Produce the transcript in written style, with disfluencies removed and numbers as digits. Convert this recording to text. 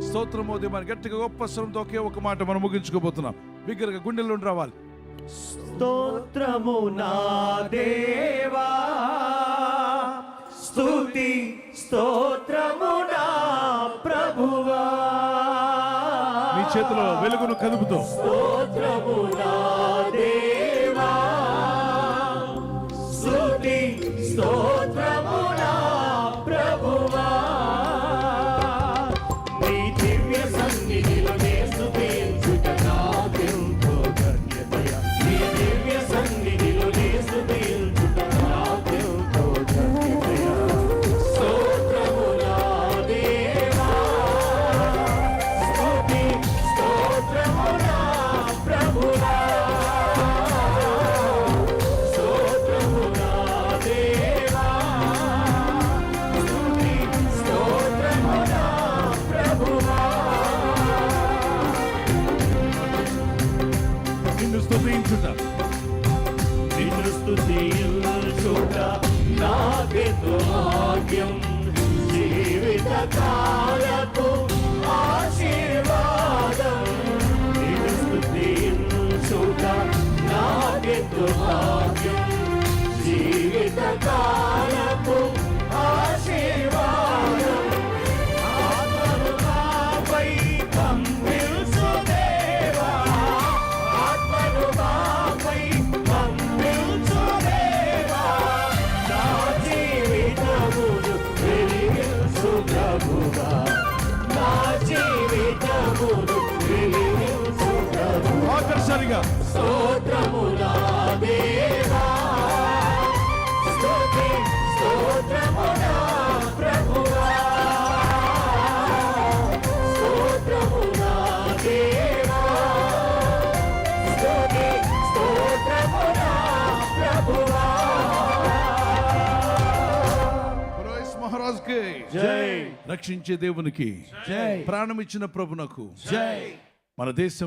స్తోత్రము మన గట్టిగా గొప్ప స్వరంతో ఒకే ఒక మాట మనం ముగించుకోబోతున్నాం. బిగ్గరగా గుండెల్లో రావాలి. స్తోత్రము నా దేవా, స్తుతి స్తోత్రము నా ప్రభువా. మీ చేతిలో వెలుగును కదుపుతూ స్తోత్రము నా దేవా, స్తుతి స్తోత్రము నా ప్రభువా. నీ దివ్య సన్నిధిలో నేను స్తుతించుట నాకెంతో ధన్యతయ. నీ దివ్య సన్నిధిలో నేను స్తుతించుట నాకెంతో ధన్యతయ. స్తోత్రము నా దేవా, స్తుతి స్తోత్రము నా ప్రభువా. స్తోత్రము నా దేవా, స్తుతి స్తోత్రము నా ప్రభువా. నిన్ను స్తుతించుట నిన్ను స్తుతించుట నాకెంతో భాగ్యం. జీవిత కాలపు ఆశీర్వాదం. నిన్ను స్తుతించుట నాకెంతో భాగ్యం. జీవిత కాలపు ఆశీర్వాదం. ఆత్మను నాపై పంపించు దేవా, ఆత్మను నాపై పంపించు దేవా. నా జీవితమును వెలిగించు ప్రభువా, నా జీవితమును వెలిగించు ప్రభువా. ఆకర్షణగా స్తోత్రము నా దేవా, స్తుతి స్తోత్రము నా ప్రభువా. స్తోత్రము నా దేవా, స్తుతి స్తోత్రము నా ప్రభువా. మహారాజ్కి జై. రక్షించే దేవునికి జై. ప్రాణం ఇచ్చిన ప్రభునకు జై. మన దేశం